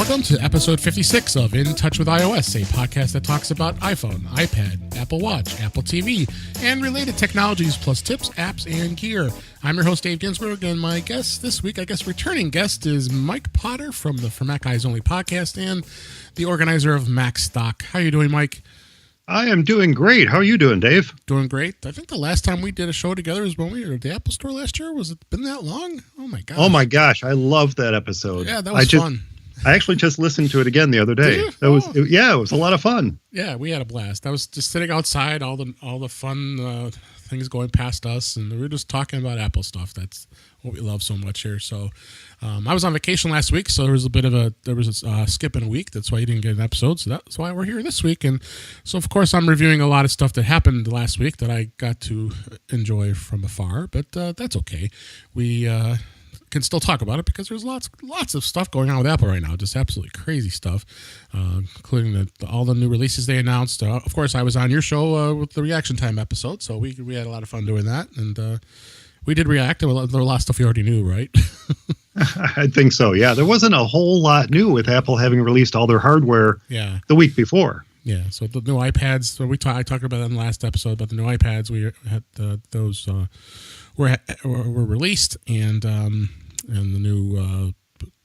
Welcome to episode 56 of In Touch with iOS, a podcast that talks about iPhone, iPad, Apple Watch, Apple TV, and related technologies, plus tips, apps, and gear. I'm your host, Dave Ginsburg, and my guest this week, I guess returning guest, is Mike Potter from the For Mac Eyes Only podcast and the organizer of Macstock. How are you doing, Mike? I am doing great. How are you doing, Dave? Doing great. I think the last time we did a show together was when we were at the Apple Store last year. Was it been that long? Oh, my gosh. Oh, my gosh. I loved that episode. Yeah, that was fun. I actually just listened to it again the other day. It was a lot of fun. Yeah, we had a blast. I was just sitting outside, all the fun things going past us, and we were just talking about Apple stuff. That's what we love so much here. So I was on vacation last week, so there was a skip in a week. That's why you didn't get an episode. So that's why we're here this week. And so, of course, I'm reviewing a lot of stuff that happened last week that I got to enjoy from afar, but that's okay. We can still talk about it because there's lots of stuff going on with Apple right now, just absolutely crazy stuff, including all the new releases they announced. Of course, I was on your show with the Reaction Time episode, so we had a lot of fun doing that, and we did react. There was a lot of stuff you already knew, right? I think so, yeah. There wasn't a whole lot new with Apple having released all their hardware the week before. Yeah, so the new iPads, so I talked about that in the last episode, about the new iPads. We had those were released, and the new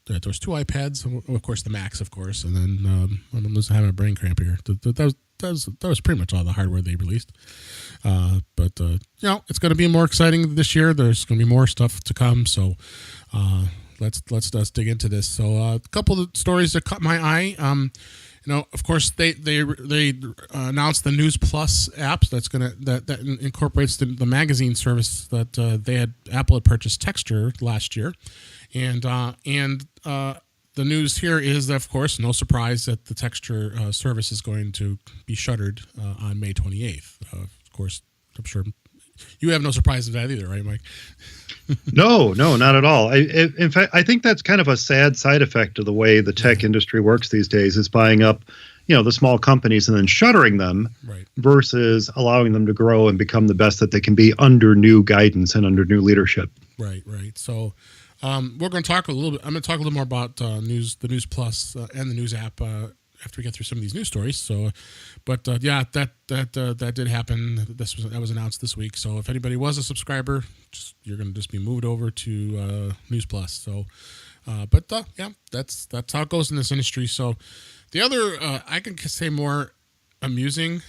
there's two iPads, of course the Macs, of course, and then I'm just having a brain cramp here. That was pretty much all the hardware they released. But it's going to be more exciting this year. There's going to be more stuff to come. So let's dig into this. So a couple of stories that caught my eye. Of course, they announced the News Plus app that incorporates the magazine service that Apple had purchased Texture last year, and the news here is that, of course, no surprise that the Texture service is going to be shuttered on May 28th. Of course, I'm sure you have no surprise of that either, right, Mike? No, not at all. In fact, I think that's kind of a sad side effect of the way the tech industry works these days, is buying up, the small companies and then shuttering them, right, versus allowing them to grow and become the best that they can be under new guidance and under new leadership. Right. So we're going to talk a little bit. I'm going to talk a little more about the News Plus and the News app after we get through some of these news stories. So, but that did happen. That was announced this week. So if anybody was a subscriber, you're going to just be moved over to News Plus. So, that's how it goes in this industry. So, the other I can say more amusing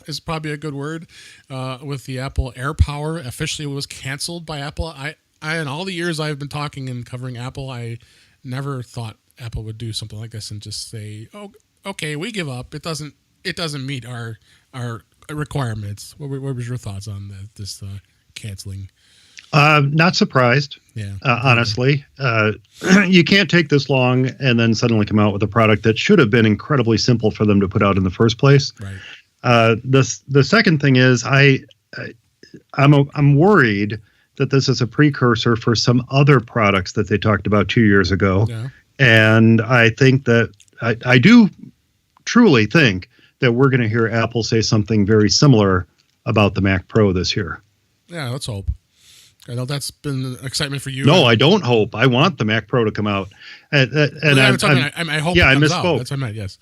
is probably a good word with the Apple AirPower. Officially, it was canceled by Apple. I in all the years I've been talking and covering Apple, I never thought Apple would do something like this and just say, "Oh, okay, we give up. It doesn't meet our requirements." What was your thoughts on this canceling? Not surprised. Yeah. Honestly, you can't take this long and then suddenly come out with a product that should have been incredibly simple for them to put out in the first place. Right. The second thing is I'm worried that this is a precursor for some other products that they talked about 2 years ago. Yeah. And I think that I do truly think that we're going to hear Apple say something very similar about the Mac Pro this year. Yeah, let's hope. I know that's been excitement for you. No, I don't hope. I want the Mac Pro to come out. I hope. Yeah, it comes I misspoke. Out. That's what I meant. Yes.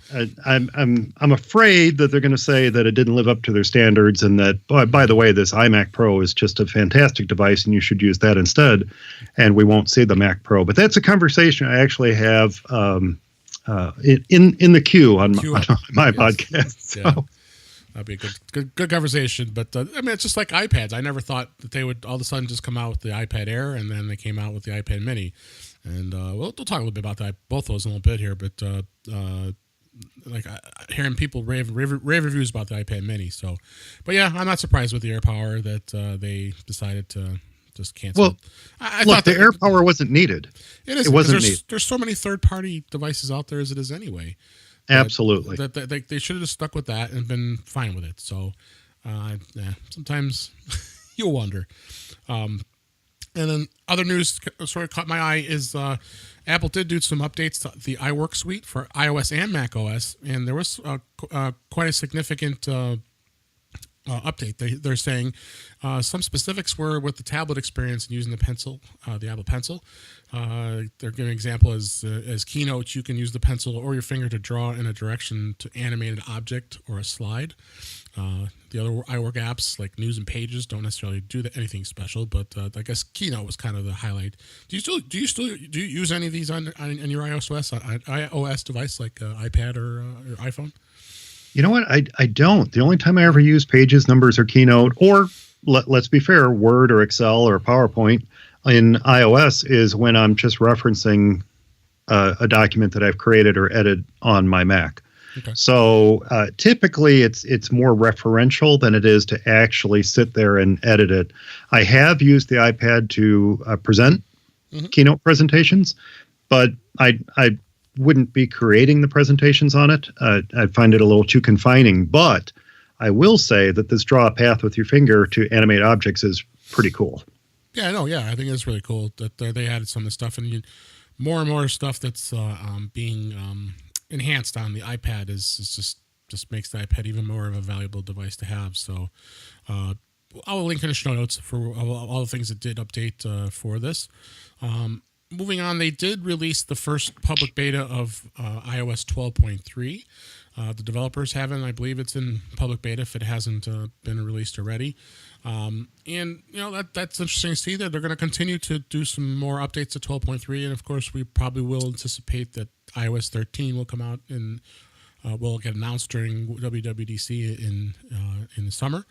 I'm afraid that they're going to say that it didn't live up to their standards, and that by the way, this iMac Pro is just a fantastic device, and you should use that instead. And we won't see the Mac Pro, but that's a conversation I actually have in the queue on my podcast. So. Yeah. That'd be a good conversation. But, it's just like iPads. I never thought that they would all of a sudden just come out with the iPad Air, and then they came out with the iPad Mini. And we'll talk a little bit about that, both those in a little bit here. But hearing people rave reviews about the iPad Mini. So, but yeah, I'm not surprised with the AirPower that they decided to just cancel. Well, I thought the AirPower wasn't needed. It wasn't needed. There's so many third-party devices out there as it is anyway. Absolutely. That they should have just stuck with that and been fine with it. So, sometimes you'll wonder. And then other news sort of caught my eye is Apple did do some updates to the iWork suite for iOS and macOS, and there was quite a significant update. They're saying some specifics were with the tablet experience and using the pencil, the Apple Pencil. They're giving an example as Keynote, you can use the pencil or your finger to draw in a direction to animate an object or a slide. The other iWork apps like News and Pages don't necessarily do anything special, but I guess Keynote was kind of the highlight. Do you use any of these on your iOS device like iPad or iPhone? You know what? I don't. The only time I ever use Pages, Numbers, or Keynote, or let's be fair, Word or Excel or PowerPoint in iOS is when I'm just referencing a document that I've created or edited on my Mac. Okay. So typically it's more referential than it is to actually sit there and edit it. I have used the iPad to present Keynote presentations, but I wouldn't be creating the presentations on it. I find it a little too confining, but I will say that this draw a path with your finger to animate objects is pretty cool. Yeah, no, yeah, I think it's really cool that they added some of the stuff, and more and more stuff that's being enhanced on the iPad is just makes the iPad even more of a valuable device to have. So I'll link in the show notes for all the things that did update for this. Moving on, they did release the first public beta of iOS 12.3. The developers haven't. I believe it's in public beta if it hasn't been released already. And that's interesting to see that they're going to continue to do some more updates to 12.3. And of course, we probably will anticipate that iOS 13 will come out and will get announced during WWDC in the summer.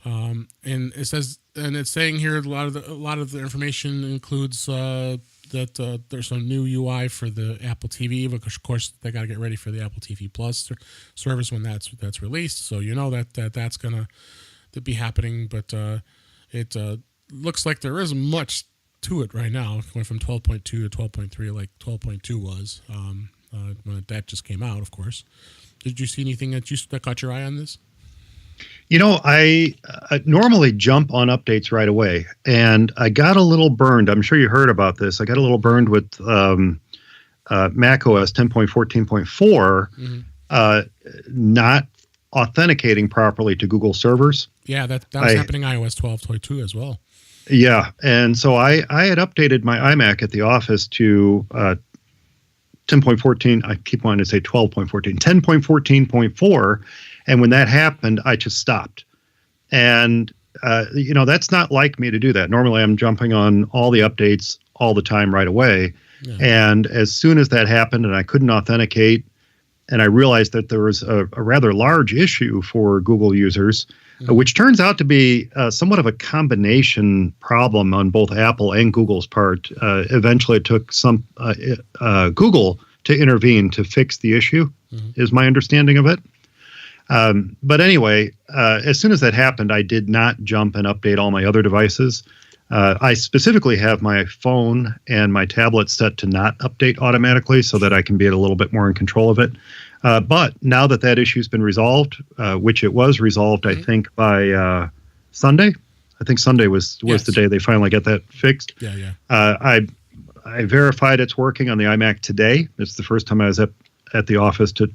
And it says, and it's saying here a lot of the information includes that there's some new UI for the Apple TV. Of course, they got to get ready for the Apple TV Plus service when that's released. So that's gonna be happening. But it looks like there isn't much to it right now. Going from 12.2 to 12.3, like 12.2 was when that just came out. Of course, did you see anything that caught your eye on this? You know, I normally jump on updates right away, and I got a little burned. I'm sure you heard about this. I got a little burned with macOS 10.14.4 not authenticating properly to Google servers. Yeah, that was happening iOS 12.2 as well. Yeah, and so I had updated my iMac at the office to 10.14. I keep wanting to say 12.14, 10.14.4. And when that happened, I just stopped. And, that's not like me to do that. Normally, I'm jumping on all the updates all the time right away. Yeah. And as soon as that happened and I couldn't authenticate, and I realized that there was a rather large issue for Google users, which turns out to be somewhat of a combination problem on both Apple and Google's part. Eventually, it took Google to intervene to fix the issue, is my understanding of it. But anyway, as soon as that happened, I did not jump and update all my other devices. I specifically have my phone and my tablet set to not update automatically so that I can be a little bit more in control of it. But now that issue has been resolved, which it was resolved, I think, by Sunday. I think Sunday was the day they finally got that fixed. Yeah. I verified it's working on the iMac today. It's the first time I was at the office to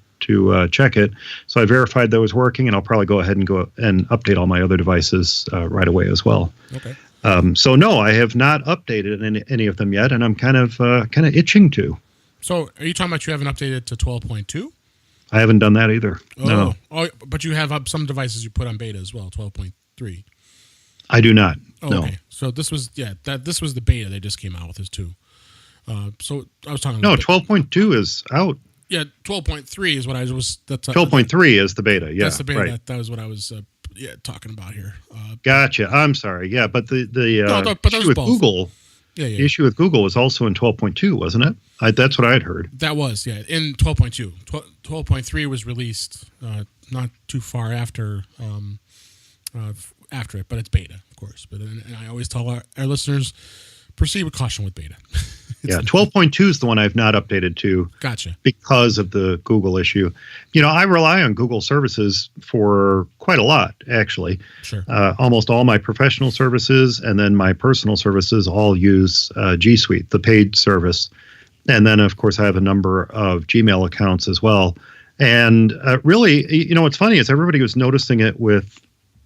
check it. So I verified that it was working, and I'll probably go ahead and update all my other devices right away as well. Okay. So no, I have not updated any of them yet, and I'm kind of itching to. So are you talking about you haven't updated to 12.2? I haven't done that either. No. Oh, but you have some devices you put on beta as well, 12.3. I do not. Oh, no. Okay. So this was the beta they just came out with this too. So I was talking. No, 12.2 is out. Yeah, 12.3 is what I was. 12.3 is the beta. Yeah, that's the beta. Right. That was what I was talking about here. Gotcha. I'm sorry. Yeah, but the issue with both. Google. Yeah. The issue with Google was also in 12.2, wasn't it? That's what I had heard. That was, yeah, in 12.2. 12.3 was released not too far after it, but it's beta, of course. But and I always tell our listeners, proceed with caution with beta. Yeah, 12.2 is the one I've not updated to. Gotcha. Because of the Google issue. I rely on Google services for quite a lot, actually. Sure. Almost all my professional services and then my personal services all use G Suite, the paid service. And then, of course, I have a number of Gmail accounts as well. And really, what's funny is everybody was noticing it with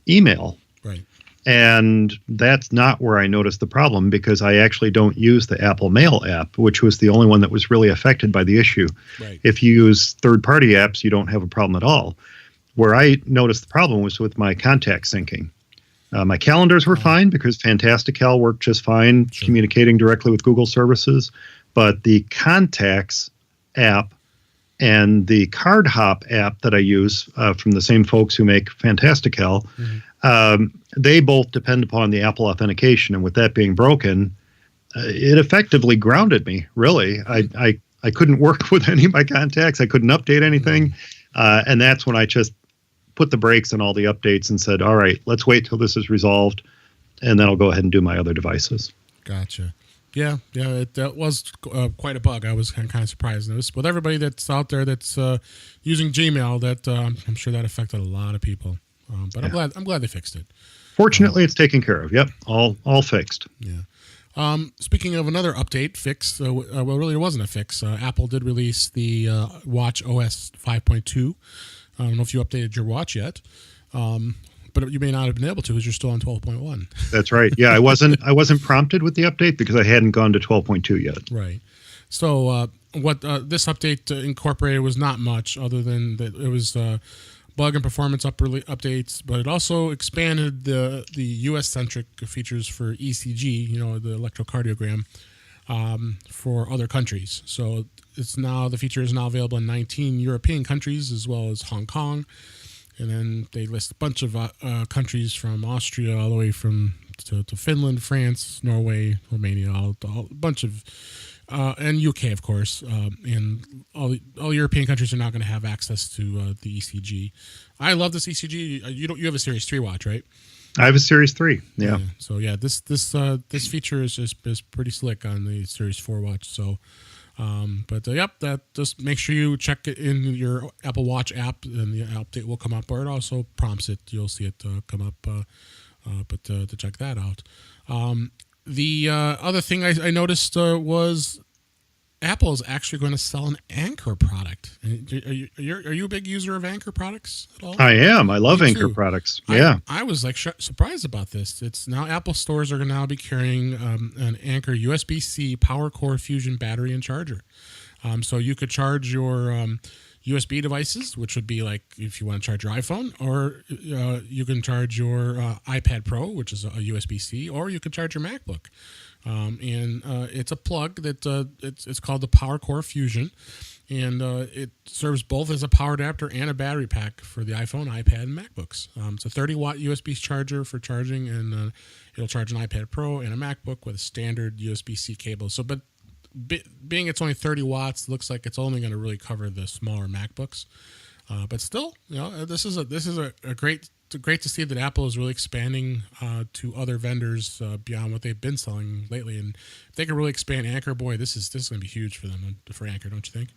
email. Right. And that's not where I noticed the problem, because I actually don't use the Apple Mail app, which was the only one that was really affected by the issue. Right. If you use third-party apps, you don't have a problem at all. Where I noticed the problem was with my contact syncing. My calendars were fine because Fantastical worked just fine, communicating directly with Google services. But the contacts app and the Card Hop app that I use from the same folks who make Fantastical, they both depend upon the Apple authentication. And with that being broken, it effectively grounded me, really. I couldn't work with any of my contacts. I couldn't update anything. And that's when I just put the brakes on all the updates and said, all right, let's wait till this is resolved, and then I'll go ahead and do my other devices. Gotcha. Yeah, that was quite a bug. I was kind of surprised. With everybody that's out there that's using Gmail, that I'm sure that affected a lot of people. But I'm glad they fixed it. Fortunately, it's taken care of. Yep, all fixed. Yeah. Speaking of another update fix, well, really, it wasn't a fix. Apple did release the WatchOS 5.2. I don't know if you updated your watch yet, but you may not have been able to because you're still on 12.1. That's right. Yeah, I wasn't prompted with the update because I hadn't gone to 12.2 yet. Right. So what this update incorporated was not much, other than that it was bug and performance updates, but it also expanded the US-centric features for ECG, the electrocardiogram, for other countries. So the feature is now available in 19 European countries as well as Hong Kong. And then they list a bunch of countries from Austria all the way to Finland, France, Norway, Romania, a bunch of, and UK, of course. And all European countries are now going to have access to the ECG. I love this ECG. You have a Series 3 watch, right? I have a Series 3. Yeah. So yeah, this feature is pretty slick on the Series 4 watch. So. That just make sure you check it in your Apple Watch app, and the update will come up, or it also prompts it. You'll see it come up, but to check that out. The other thing I noticed was Apple is actually going to sell an Anker product. Are you a big user of Anker products at all? I am. I love Anker products. Yeah. I was surprised about this. It's now Apple stores are going to now be carrying an Anker USB-C PowerCore Fusion battery and charger. So you could charge your USB devices, which would be like if you want to charge your iPhone, or you can charge your iPad Pro, which is a USB-C, or you could charge your MacBook. And it's a plug that it's called the PowerCore Fusion, and it serves both as a power adapter and a battery pack for the iPhone, iPad, and MacBooks. It's a 30-watt USB charger for charging, and it'll charge an iPad Pro and a MacBook with a standard USB-C cable. So, but being it's only 30 watts, looks like it's only going to really cover the smaller MacBooks. But still, this is a great. It's great to see that Apple is really expanding to other vendors beyond what they've been selling lately, and if they can really expand Anker, boy, this is going to be huge for them, for Anker, don't you think?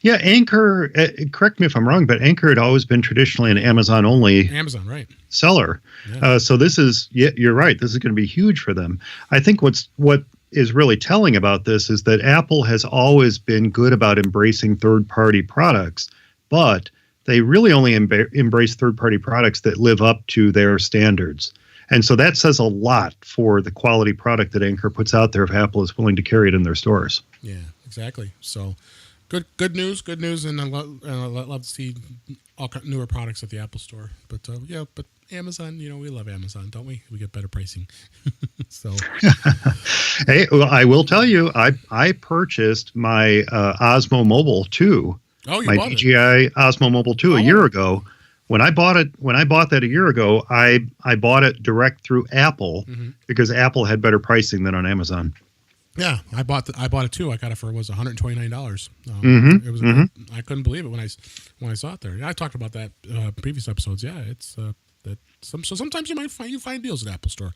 Yeah, Anker. Correct me if I'm wrong, but Anker had always been traditionally an Amazon-only right seller. Yeah. So this is you're right. This is going to be huge for them. I think what is really telling about this is that Apple has always been good about embracing third-party products, but they really only embrace third-party products that live up to their standards. And so that says a lot for the quality product that Anker puts out there if Apple is willing to carry it in their stores. Yeah, exactly. So good news. And I'd love to see all newer products at the Apple Store. But but Amazon, we love Amazon, don't we? We get better pricing. So, hey, well, I will tell you, I purchased my Osmo Mobile 2. Oh, you my bought DJI Osmo Mobile 2 a year ago. When I bought that a year ago, I bought it direct through Apple because Apple had better pricing than on Amazon. Yeah, I bought it too. I got it for $129. It was I couldn't believe it when I saw it there. I talked about that previous episodes. Yeah, it's so sometimes you find deals at Apple Store.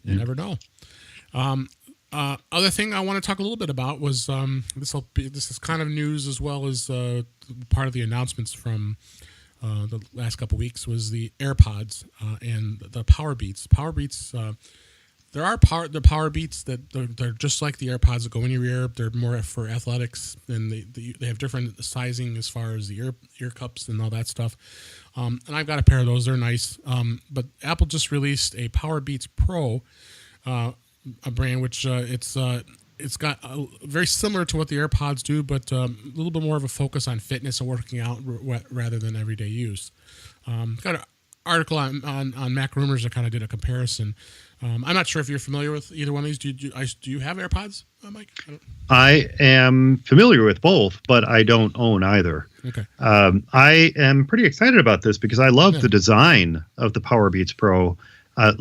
You never know. Other thing I want to talk a little bit about was this is kind of news as well as part of the announcements from the last couple weeks was the AirPods and the PowerBeats. PowerBeats There are the PowerBeats that they're just like the AirPods that go in your ear. They're more for athletics, and they have different sizing as far as the ear cups and all that stuff. And I've got a pair of those. They're nice. But Apple just released a PowerBeats Pro, a brand which it's got very similar to what the AirPods do, but a little bit more of a focus on fitness and working out rather than everyday use. Got an article on Macrumors that kind of did a comparison. I'm not sure if you're familiar with either one of these. Do you have AirPods, Mike? I am familiar with both, but I don't own either. Okay. I am pretty excited about this because I love the design of the PowerBeats Pro,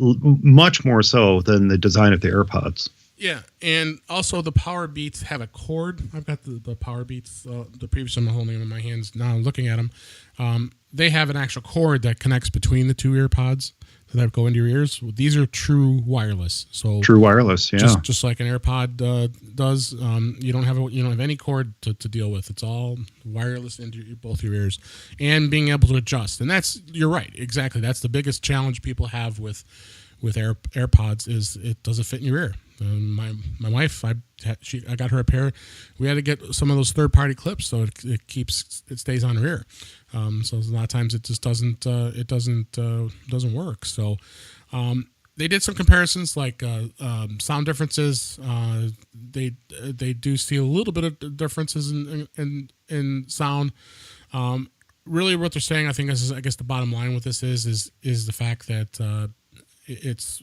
much more so than the design of the AirPods. Yeah, and also the PowerBeats have a cord. I've got the PowerBeats, the previous one I'm holding them in my hands now, looking at them. They have an actual cord that connects between the two AirPods that go into your ears. These are true wireless. So true wireless, yeah. Just like an AirPod does. You don't have any cord to deal with. It's all wireless into both your ears, and being able to adjust. And you're right, exactly. That's the biggest challenge people have with AirPods is it doesn't fit in your ear. My wife, I got her a pair. We had to get some of those third-party clips so it stays on her ear. So a lot of times it just doesn't work. So they did some comparisons like sound differences. They do see a little bit of differences in sound. Really, what they're saying, I think, I guess the bottom line with this is the fact that it's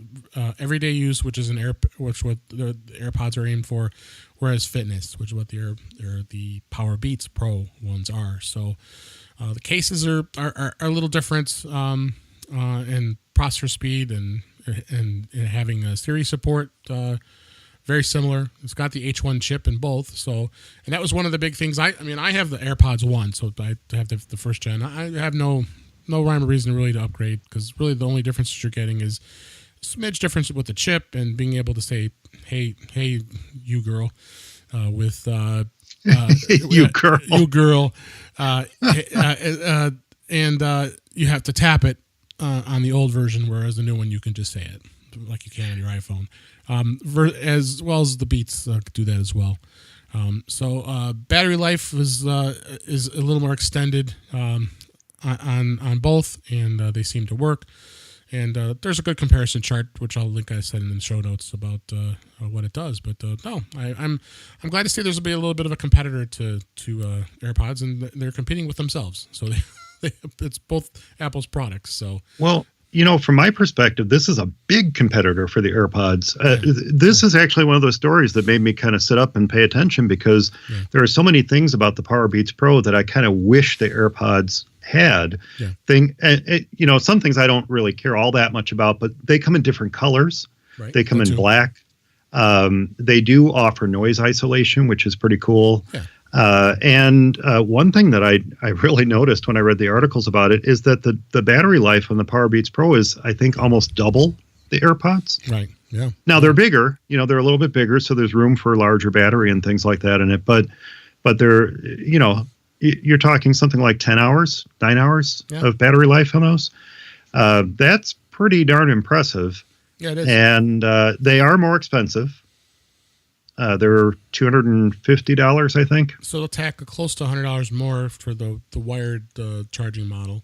everyday use, which is which what the AirPods are aimed for, whereas fitness, which is what the PowerBeats Pro ones are. So the cases are a little different in processor speed and having a Siri support. Very similar. It's got the H1 chip in both. So, and that was one of the big things. I have the AirPods 1, so I have the first gen. I have no rhyme or reason really to upgrade, because really the only difference that you're getting is a smidge difference with the chip and being able to say, hey, you girl, with you girl, and you have to tap it on the old version, whereas the new one you can just say it like you can on your iPhone, as well as the Beats do that as well. So battery life is a little more extended on both, and they seem to work. And there's a good comparison chart, which I'll link, I said, in the show notes about what it does. But I'm glad to see there's be a little bit of a competitor to AirPods, and they're competing with themselves. So it's both Apple's products. So from my perspective, this is a big competitor for the AirPods. This is actually one of those stories that made me kind of sit up and pay attention, because there are so many things about the PowerBeats Pro that I kind of wish the AirPods had. Some things I don't really care all that much about, but they come in different colors. Right. They come in black. They do offer noise isolation, which is pretty cool. Yeah. And one thing that I really noticed when I read the articles about it is that the battery life on the PowerBeats Pro is, I think, almost double the AirPods. Right. Yeah. Now they're bigger. They're a little bit bigger, so there's room for a larger battery and things like that in it. But they're, you're talking something like 9 hours of battery life on those. That's pretty darn impressive. Yeah, it is. And they are more expensive. They're $250, I think. So they'll tack close to $100 more for the wired charging model.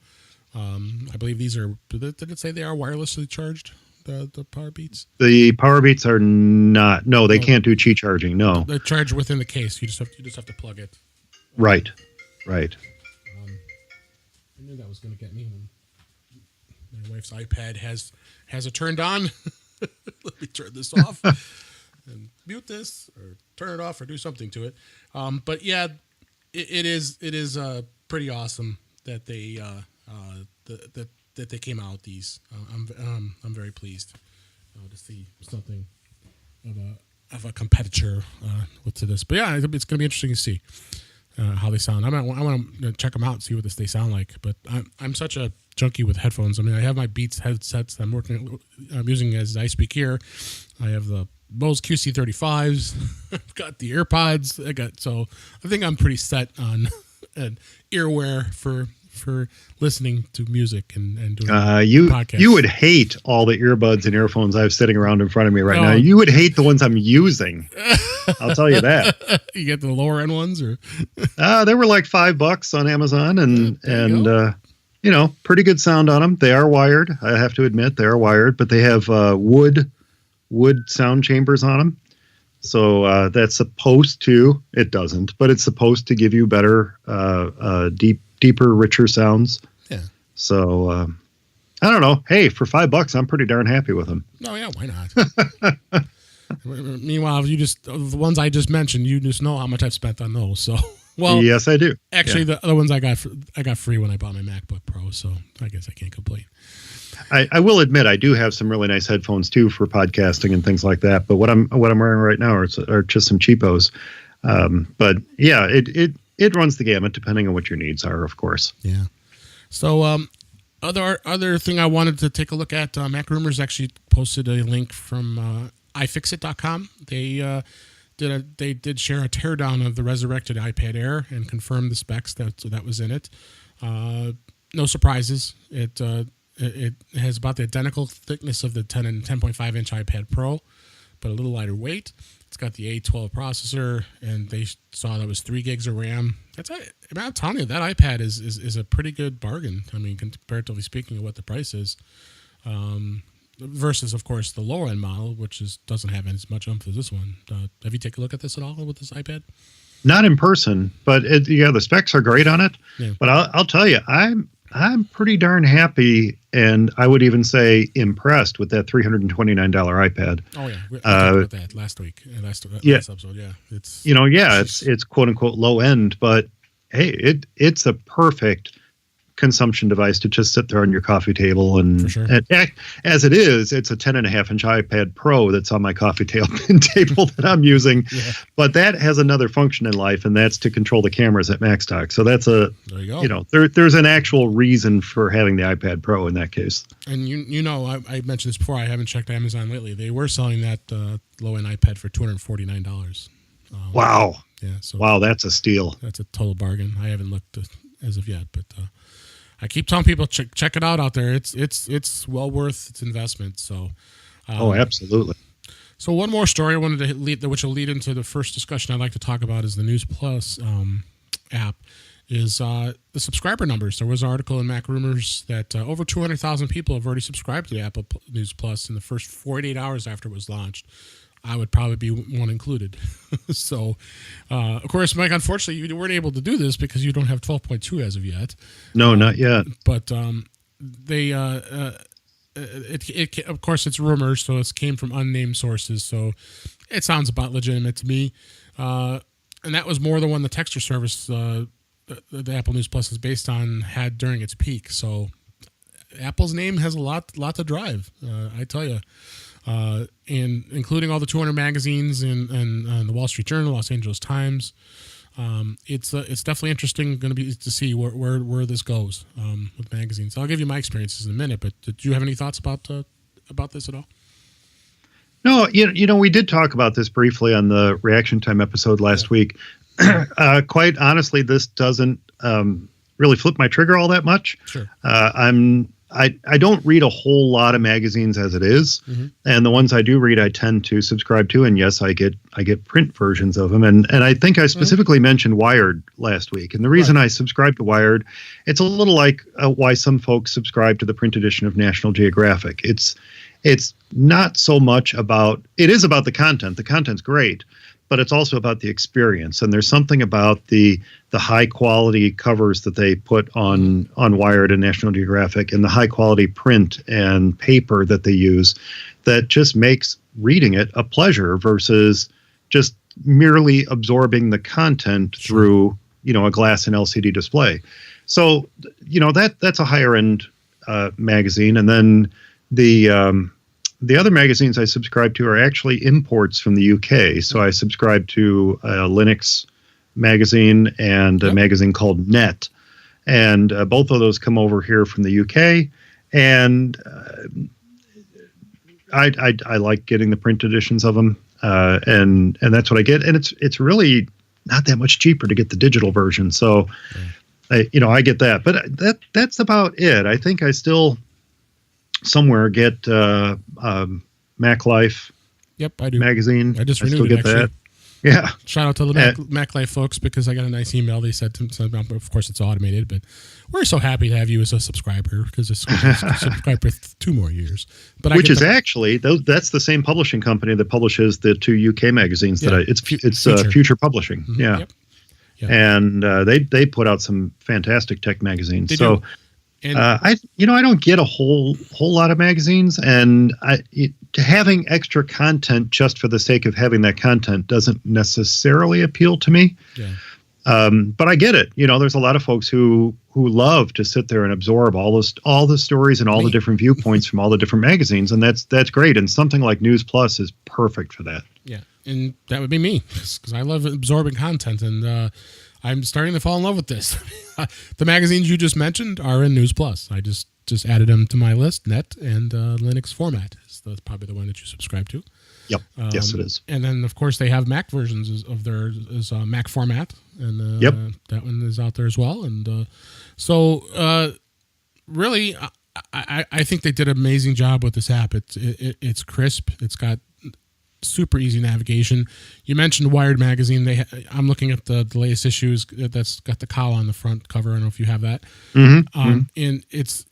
I believe these are. Did it say they are wirelessly charged? The PowerBeats. The PowerBeats are not. No, they can't do Qi charging. No, they're charged within the case. You just have to plug it. Right. I knew that was going to get me. My wife's iPad has it turned on. Let me turn this off. And mute this or turn it off or do something to it. But yeah, it is pretty awesome that they that they came out with these. I'm very pleased to see something of a competitor to this. But yeah, it's going to be interesting to see how they sound. I want to check them out and see what they sound like. But I'm such a junkie with headphones. I mean, I have my Beats headsets I'm using as I speak here. I have the Bose QC35s. I've got the AirPods. So I think I'm pretty set on earwear for for listening to music and doing podcasts. You would hate all the earbuds and earphones I have sitting around in front of me right now. Oh. You would hate the ones I'm using. I'll tell you that. You get the lower end ones, or they were like $5 on Amazon, and pretty good sound on them. They are wired. I have to admit they are wired, but they have wood sound chambers on them. So that's supposed to, it doesn't, but it's supposed to give you better, deeper, richer sounds. Yeah. So I don't know. Hey, for $5, I'm pretty darn happy with them. No, yeah, why not? Meanwhile, the ones I just mentioned, you just know how much I've spent on those. So, well, yes, I do. Actually, the other ones I got free when I bought my MacBook Pro, so I guess I can't complain. I will admit I do have some really nice headphones too for podcasting and things like that. But what I'm wearing right now are just some cheapos. But yeah, it runs the gamut depending on what your needs are, of course. Yeah. So other thing I wanted to take a look at, Macrumors actually posted a link from iFixit.com. They did share a teardown of the resurrected iPad Air and confirmed the specs that was in it. No surprises. It has about the identical thickness of the 10 and 10.5 inch iPad Pro, but a little lighter weight. It's got the A12 processor, and they saw that was 3 gigs of RAM. I'm telling you, that iPad is a pretty good bargain. I mean, comparatively speaking, of what the price is, versus, of course, the lower end model, which doesn't have as much oomph as this one. Have you taken a look at this at all with this iPad? Not in person, but the specs are great on it. Yeah. But I'll tell you, I'm pretty darn happy, and I would even say impressed with that $329 iPad. Oh yeah, we talked about that last week, last episode. Yeah, it's quote unquote low end, but hey, it's a perfect consumption device to just sit there on your coffee table, and, sure. and as it is, it's a 10.5 inch iPad Pro that's on my coffee table that I'm using. Yeah. But that has another function in life, and that's to control the cameras at Macstock. So that's there you go. There's an actual reason for having the iPad Pro in that case. And I mentioned this before. I haven't checked Amazon lately. They were selling that low end iPad for $249. Wow. Yeah. So wow, that's a steal. That's a total bargain. I haven't looked as of yet, but. I keep telling people check it out there. It's well worth its investment. So, absolutely. So one more story I wanted to which will lead into the first discussion I'd like to talk about is the News Plus app. Is the subscriber numbers? There was an article in Macrumors that over 200,000 people have already subscribed to the Apple News Plus in the first 48 hours after it was launched. I would probably be one included. So, of course, Mike, unfortunately, you weren't able to do this because you don't have 12.2 as of yet. No, not yet. But they, of course, it's rumors, so it came from unnamed sources. So it sounds about legitimate to me. And that was more than one the texture service the Apple News Plus is based on had during its peak. So Apple's name has a lot to drive, I tell you. And including all the 200 magazines and the Wall Street Journal, Los Angeles Times, it's definitely interesting going to be to see where this goes with magazines. I'll give you my experiences in a minute, but did you have any thoughts about this at all? No, we did talk about this briefly on the Reaction Time episode last week. Quite honestly, this doesn't really flip my trigger all that much. Sure. I don't read a whole lot of magazines as it is, and the ones I do read, I tend to subscribe to. And yes, I get print versions of them. And I think I specifically mentioned Wired last week. And the reason I subscribe to Wired, it's a little like why some folks subscribe to the print edition of National Geographic. It's not so much about. It is about the content. The content's great, but it's also about the experience. And there's something about the high quality covers that they put on Wired and National Geographic, and the high quality print and paper that they use, that just makes reading it a pleasure versus just merely absorbing the content through, a glass and LCD display. So, that's a higher end magazine. And then the other magazines I subscribe to are actually imports from the UK. So I subscribe to a Linux magazine and a magazine called Net. And both of those come over here from the UK. And I like getting the print editions of them. And that's what I get. And it's really not that much cheaper to get the digital version. So I get that, but that's about it. I think I still somewhere get Mac Life. Yep, I do. Magazine. I just renewed still it, get actually. that. Yeah. Shout out to the Mac Life folks, because I got a nice email. They said, of course, it's automated, but we're so happy to have you as a subscriber, because it's subscribed for 2 more years. But which is actually that's the same publishing company that publishes the 2 UK magazines it's Future Publishing. Mm-hmm. Yeah. Yep. And they put out some fantastic tech magazines. They do. And I don't get a whole lot of magazines, and having extra content just for the sake of having that content doesn't necessarily appeal to me. Yeah. But I get it. There's a lot of folks who love to sit there and absorb all the stories and all the different viewpoints from all the different magazines, and that's great. And something like News Plus is perfect for that. Yeah, and that would be me, because I love absorbing content, and I'm starting to fall in love with this. The magazines you just mentioned are in News Plus. I just added them to my list, Net and Linux Format. That's probably the one that you subscribe to. Yep. Yes, it is. And then, of course, they have Mac versions of their Mac Format, and that one is out there as well. And really, I think they did an amazing job with this app. It's crisp. It's got super easy navigation. You mentioned Wired magazine. I'm looking at the latest issues that's got the cow on the front cover. I don't know if you have that. Mm-hmm. And it's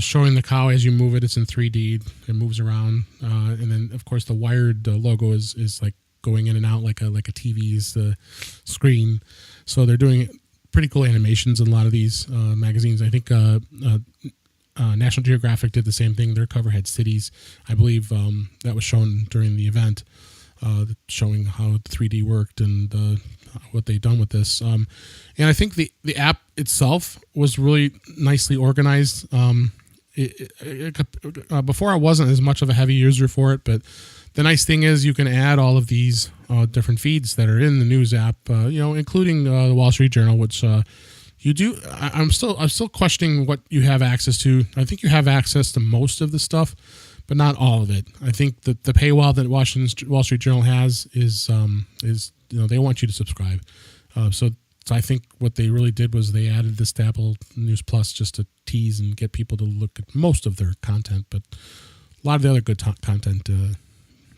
showing the cow as you move it. It's in 3D. It moves around, and then of course the Wired logo is like going in and out like a TV's screen. So they're doing pretty cool animations in a lot of these magazines. I think National Geographic did the same thing. Their cover had cities. I believe that was shown during the event, showing how 3D worked and what they've done with this. And I think the app itself was really nicely organized. Before I wasn't as much of a heavy user for it, but the nice thing is you can add all of these different feeds that are in the news app, including the Wall Street Journal, which you do. I'm still questioning what you have access to. I think you have access to most of the stuff, but not all of it. I think that the paywall that Wall Street Journal has is they want you to subscribe. So I think what they really did was they added this to Apple News Plus just to tease and get people to look at most of their content, but a lot of the other good content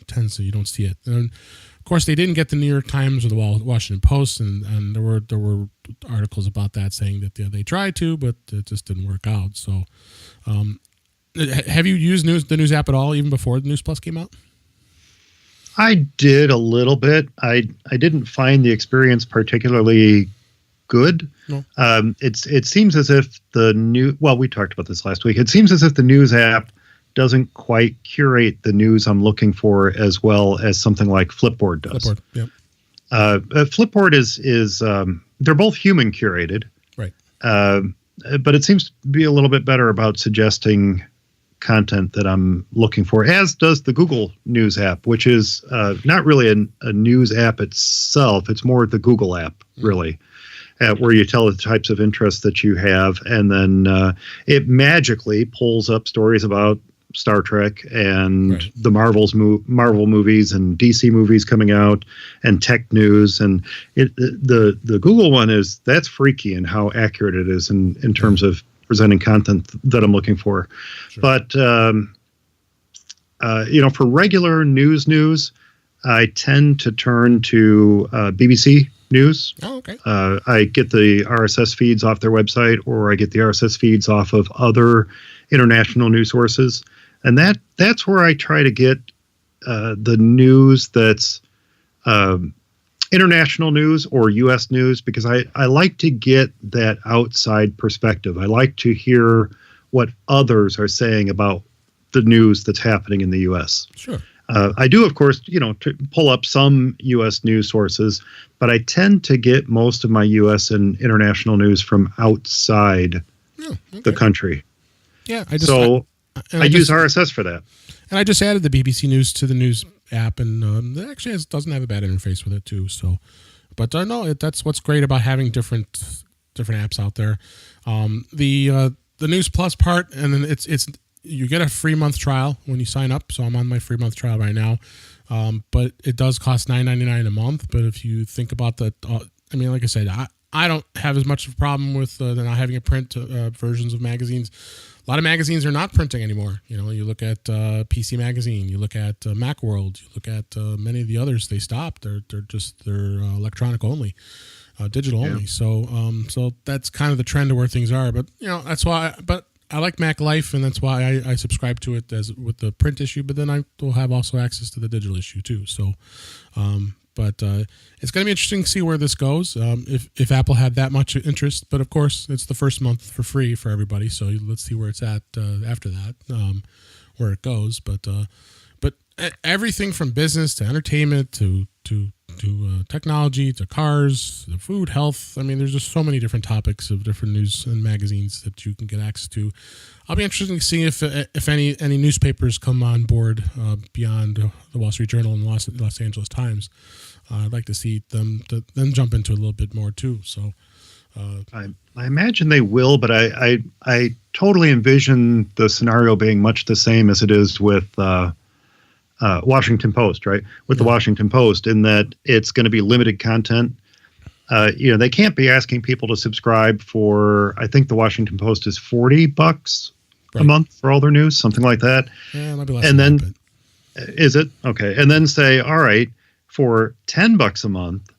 tends to you don't see it. And of course, they didn't get the New York Times or the Washington Post, and there were articles about that saying that they tried to, but it just didn't work out. So, have you used the News app at all, even before the News Plus came out? I did a little bit. I didn't find the experience particularly good. No. It seems as if we talked about this last week. It seems as if the News app doesn't quite curate the news I'm looking for as well as something like Flipboard does. Flipboard, yep. Flipboard is they're both human curated, right? But it seems to be a little bit better about suggesting content that I'm looking for, as does the Google News app, which is not really a news app itself. It's more the Google app, really, where you tell the types of interests that you have, and then it magically pulls up stories about Star Trek and the Marvel movies and DC movies coming out and tech news. And the Google one that's freaky in how accurate it is in terms of presenting content that I'm looking for. Sure. But, for regular news, I tend to turn to BBC News. Oh, okay. I get the RSS feeds off their website, or I get the RSS feeds off of other international news sources. And that's where I try to get the news that's international news or U.S. news, because I like to get that outside perspective. I like to hear what others are saying about the news that's happening in the U.S. Sure. I do, of course, to pull up some U.S. news sources, but I tend to get most of my U.S. and international news from outside the country. Yeah, I use RSS for that. And I just added the BBC News to the News app, and it actually doesn't have a bad interface with it too. So, but no, that's what's great about having different apps out there. The News Plus part, and then it's you get a free month trial when you sign up. So I'm on my free month trial right now, but it does cost $9.99 a month. But if you think about that, like I said, I don't have as much of a problem with not having a print versions of magazines. A lot of magazines are not printing anymore. You know, you look at PC Magazine, you look at Macworld, you look at many of the others. They stopped. They're electronic only, digital only. So that's kind of the trend of where things are. But you know, that's why. But I like Mac Life, and that's why I subscribe to it as with the print issue. But then I will have also access to the digital issue too. So. But it's going to be interesting to see where this goes. If Apple had that much interest, but of course it's the first month for free for everybody. So let's see where it's at after that, where it goes. But everything from business to entertainment to technology to cars, to food, health. I mean, there's just so many different topics of different news and magazines that you can get access to. I'll be interested to see if any newspapers come on board beyond the Wall Street Journal and the Los Angeles Times. I'd like to see them jump into it a little bit more too. So I imagine they will, but I totally envision the scenario being much the same as it is with Washington Post, right? With the Washington Post, in that it's going to be limited content. They can't be asking people to subscribe for, I think the Washington Post is $40 a month for all their news, something like that. Yeah, it might be less. And than then, that, is it? Okay. And then say, all right, for $10 a month,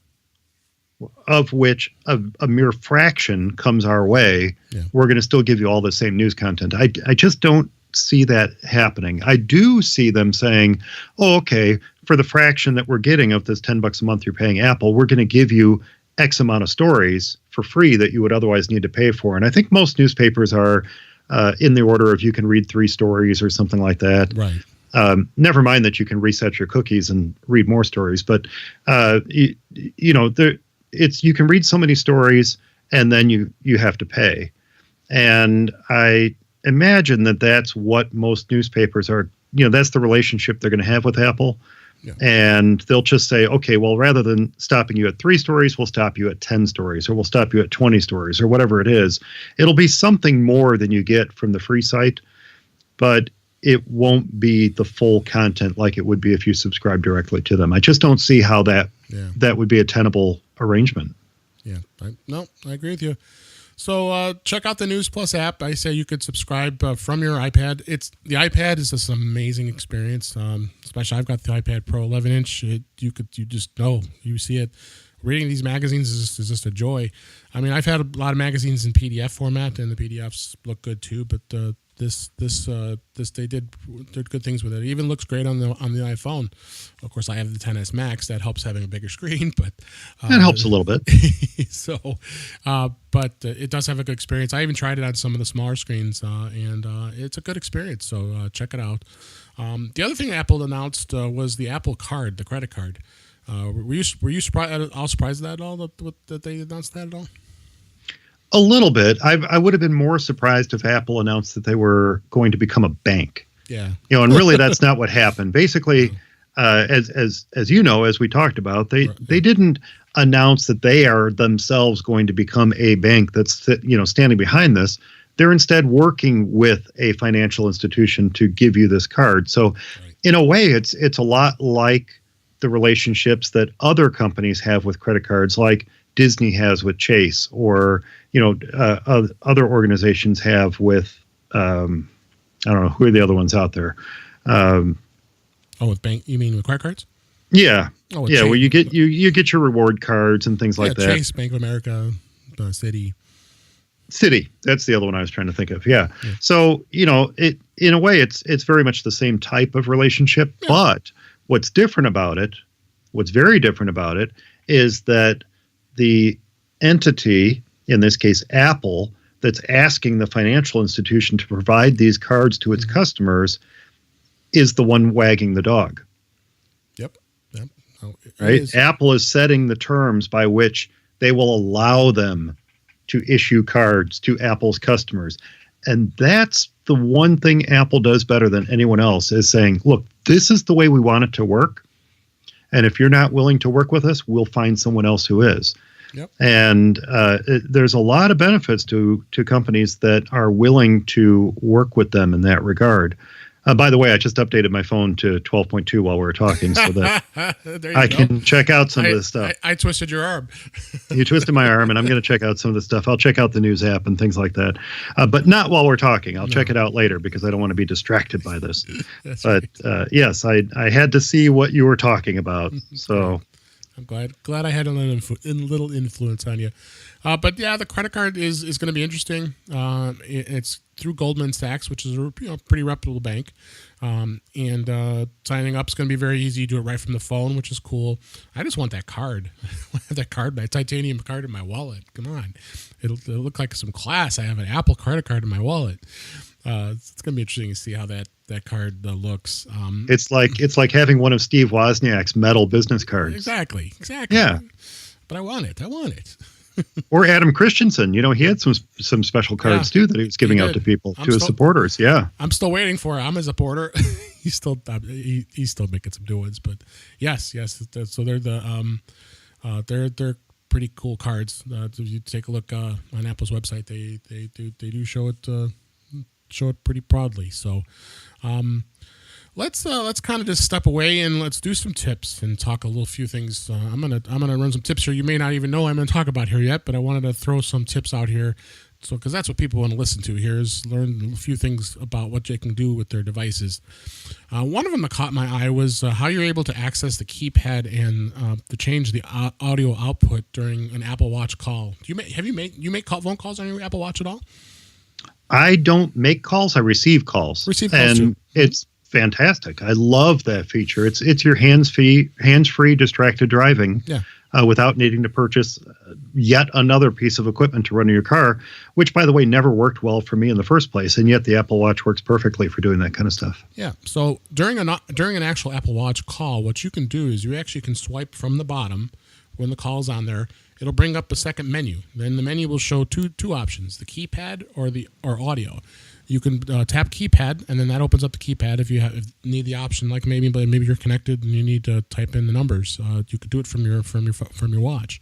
of which a mere fraction comes our way, we're going to still give you all the same news content. I just don't see that happening. I do see them saying, oh, okay, for the fraction that we're getting of this $10 a month you're paying Apple, we're going to give you X amount of stories for free that you would otherwise need to pay for. And I think most newspapers are in the order of you can read 3 stories or something like that. Right. Never mind that you can reset your cookies and read more stories, but you can read so many stories and then you have to pay. And I imagine that's what most newspapers are, that's the relationship they're going to have with Apple. Yeah. And they'll just say, okay, well, rather than stopping you at 3 stories, we'll stop you at 10 stories, or we'll stop you at 20 stories, or whatever it is. It'll be something more than you get from the free site, but it won't be the full content like it would be if you subscribe directly to them. I just don't see how that would be a tenable arrangement. Yeah, I agree with you. So check out the News Plus app. I say you could subscribe from your iPad. The iPad is just an amazing experience. Especially I've got the iPad Pro 11-inch. You see it. Reading these magazines is just a joy. I mean, I've had a lot of magazines in PDF format, and the PDFs look good too. But this they did good things with it. It even looks great on the iPhone. Of course, I have the XS Max. That helps having a bigger screen, but that helps a little bit. But it does have a good experience. I even tried it on some of the smaller screens, and it's a good experience. So check it out. The other thing Apple announced was the Apple Card, the credit card. Were you surprised? All surprised at that at all that they announced that at all? A little bit. I would have been more surprised if Apple announced that they were going to become a bank. Yeah. And really that's not what happened. Basically, as you know, as we talked about, they didn't announce that they are themselves going to become a bank that's standing behind this. They're instead working with a financial institution to give you this card. So in a way, it's a lot like the relationships that other companies have with credit cards, like Disney has with Chase, or other organizations have with I don't know, who are the other ones out there. With bank? You mean with credit cards? Yeah, Chase, where you get your reward cards and things like that. Chase, Bank of America, Citi. That's the other one I was trying to think of. Yeah. So it in a way it's very much the same type of relationship, but what's very different about it is that the entity, in this case Apple, that's asking the financial institution to provide these cards to its customers is the one wagging the dog. Yep. Right? Apple is setting the terms by which they will allow them to issue cards to Apple's customers. And that's the one thing Apple does better than anyone else, is saying, look, this is the way we want it to work. And if you're not willing to work with us, we'll find someone else who is. Yep. And there's a lot of benefits to companies that are willing to work with them in that regard. By the way, I just updated my phone to 12.2 while we were talking, so that I can check out some of this stuff. I twisted your arm. You twisted my arm, and I'm going to check out some of the stuff. I'll check out the news app and things like that, but not while we're talking. I'll check it out later because I don't want to be distracted by this. But yes, I had to see what you were talking about. So I'm glad I had a little influence on you. But yeah, the credit card is going to be interesting. It's through Goldman Sachs, which is a pretty reputable bank. And signing up is going to be very easy. You do it right from the phone, which is cool. I just want that card. I have that card, my titanium card in my wallet. Come on. It'll look like some class. I have an Apple credit card in my wallet. It's going to be interesting to see how that card looks. It's like having one of Steve Wozniak's metal business cards. Exactly. Yeah. But I want it. Or Adam Christensen, he had some special cards too that he was giving out to people, to his supporters. Yeah, I'm still waiting for it. I'm a supporter. he's still making some new ones, but yes. So they're they're pretty cool cards. If you take a look on Apple's website, they do show it pretty proudly. So let's kind of just step away and let's do some tips and talk a few things. I'm gonna run some tips here. You may not even know I'm gonna talk about here yet, but I wanted to throw some tips out here. So, because that's what people want to listen to here is learn a few things about what they can do with their devices. One of them that caught my eye was how you're able to access the keypad and to change the audio output during an Apple Watch call. You make phone calls on your Apple Watch at all? I don't make calls. I receive calls. And too. It's fantastic. I love that feature. It's your hands-free distracted driving. Yeah. Without needing to purchase yet another piece of equipment to run in your car, which, by the way, never worked well for me in the first place. And yet the Apple Watch works perfectly for doing that kind of stuff. Yeah. So during an actual Apple Watch call, what you can do is you actually can swipe from the bottom when the call's on there. It'll bring up a second menu. Then the menu will show two options: the keypad or audio. You can tap keypad, and then that opens up the keypad. If you need the option, like maybe you're connected and you need to type in the numbers, you could do it from your watch.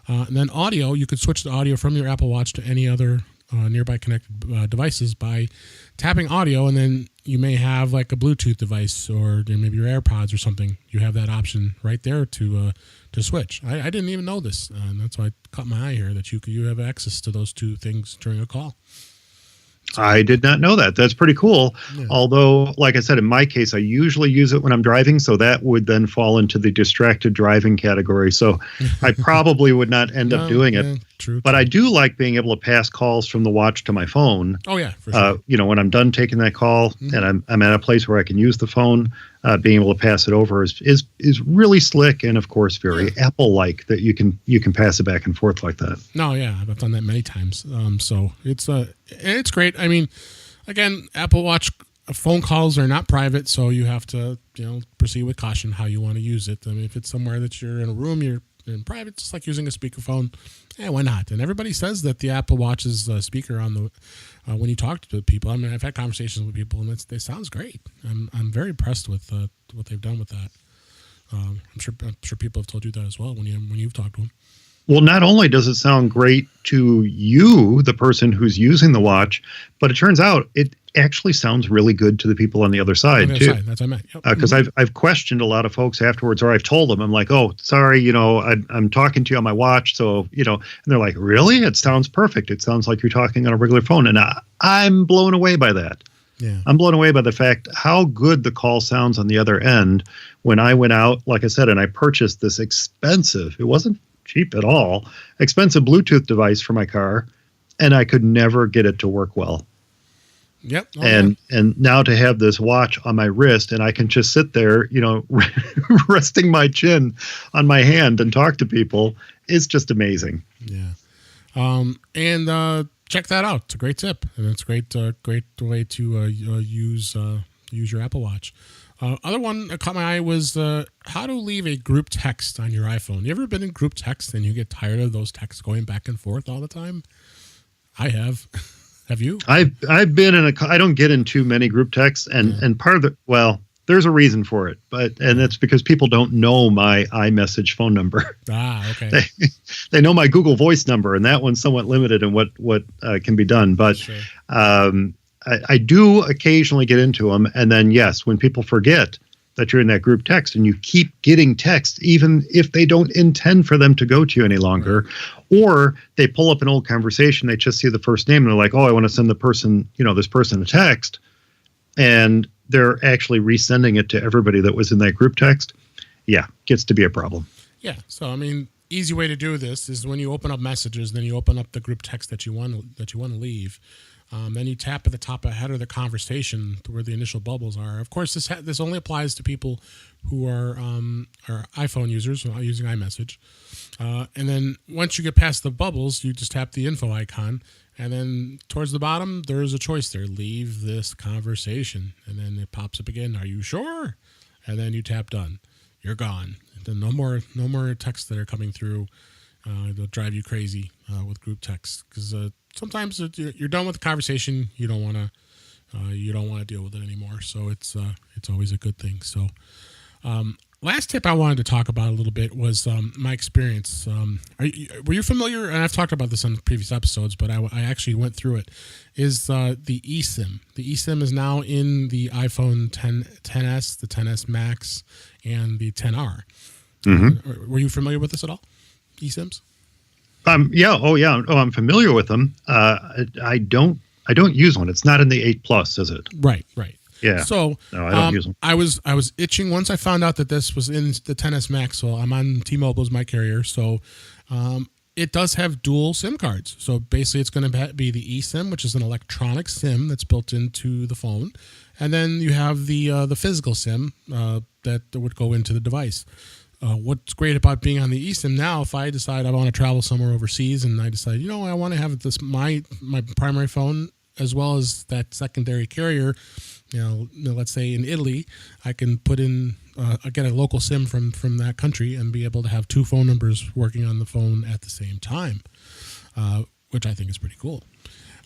And then audio, you could switch the audio from your Apple Watch to any other nearby connected devices by tapping audio, and then you may have like a Bluetooth device or maybe your AirPods or something. You have that option right there to switch. I didn't even know this, and that's why it caught my eye here that you have access to those two things during a call. I did not know that. That's pretty cool. Yeah. Although, like I said, in my case, I usually use it when I'm driving, so that would then fall into the distracted driving category. So I probably would not end up doing it. True. But I do like being able to pass calls from the watch to my phone. Oh, yeah, for sure. When I'm done taking that call and I'm at a place where I can use the phone, being able to pass it over is really slick and, of course, very Apple-like that you can pass it back and forth like that. No, yeah, I've done that many times. So it's great. I mean, again, Apple Watch phone calls are not private, so you have to proceed with caution how you want to use it. I mean, if it's somewhere that you're in a room, you're in private, just like using a speakerphone. Why not? And everybody says that the Apple Watch's speaker on the when you talk to people. I mean, I've had conversations with people, and it sounds great. I'm very impressed with what they've done with that. I'm sure people have told you that as well when you've talked to them. Well, not only does it sound great to you, the person who's using the watch, but it turns out it actually sounds really good to the people on the other side, too. That's what I meant. Because I've questioned a lot of folks afterwards, or I've told them, I'm like, oh, sorry, I'm talking to you on my watch. So, and they're like, really? It sounds perfect. It sounds like you're talking on a regular phone. And I'm blown away by that. Yeah. I'm blown away by the fact how good the call sounds on the other end. When I went out, like I said, and I purchased this expensive, it wasn't cheap at all, expensive Bluetooth device for my car, and I could never get it to work well. Yep. And now to have this watch on my wrist, and I can just sit there, resting my chin on my hand and talk to people, is just amazing. Yeah. And check that out. It's a great tip, and it's a great way to use your Apple Watch. Other one that caught my eye was how to leave a group text on your iPhone. You ever been in group text and you get tired of those texts going back and forth all the time? I have. Have you? I've been in I don't get in too many group texts, and part of there's a reason for it, and it's because people don't know my iMessage phone number. Okay. They know my Google Voice number, and that one's somewhat limited in what can be done. But sure. I do occasionally get into them. And then, yes, when people forget that you're in that group text and you keep getting text, even if they don't intend for them to go to you any longer, or they pull up an old conversation, they just see the first name and they're like, oh, I want to send the person, this person a text. And they're actually resending it to everybody that was in that group text. Yeah, gets to be a problem. Yeah. So, I mean, easy way to do this is when you open up messages, then you open up the group text that you want to leave. Then you tap at the top of the header of the conversation to where the initial bubbles are. Of course, this only applies to people who are iPhone users, so using iMessage. And then once you get past the bubbles, you just tap the info icon. And then towards the bottom, there's a choice there. Leave this conversation. And then it pops up again. Are you sure? And then you tap done. You're gone. Then no more texts that are coming through. They'll drive you crazy with group texts because sometimes you're done with the conversation. You don't want to deal with it anymore. So it's always a good thing. So last tip I wanted to talk about a little bit was my experience. Were you familiar? And I've talked about this on previous episodes, but I actually went through it. Is the eSIM? The eSIM is now in the iPhone 10s, the 10s Max, and the 10R. Were you familiar with this at all? eSIMs? Yeah. Oh, yeah. Oh, I'm familiar with them. I don't use one. It's not in the 8 Plus, is it? Right. Yeah. So no, I don't use them. I was itching once I found out that this was in the 10s Max. So I'm on T-Mobile as my carrier. So it does have dual SIM cards. So basically, it's going to be the eSIM, which is an electronic SIM that's built into the phone, and then you have the physical SIM that would go into the device. What's great about being on the eSIM now, if I decide I want to travel somewhere overseas and I decide, I want to have this my primary phone as well as that secondary carrier, let's say in Italy, I can put in, get a local SIM from that country and be able to have two phone numbers working on the phone at the same time, which I think is pretty cool.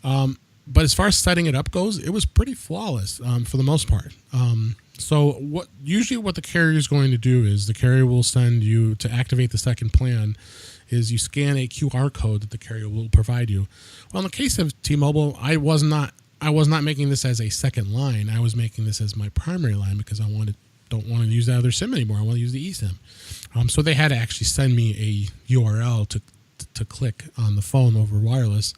But as far as setting it up goes, it was pretty flawless for the most part. So what the carrier is going to do is the carrier will send you to activate the second plan is you scan a QR code that the carrier will provide you. Well, in the case of T-Mobile, I was not making this as a second line. I was making this as my primary line because I don't want to use that other SIM anymore. I want to use the eSIM. So they had to actually send me a URL to click on the phone over wireless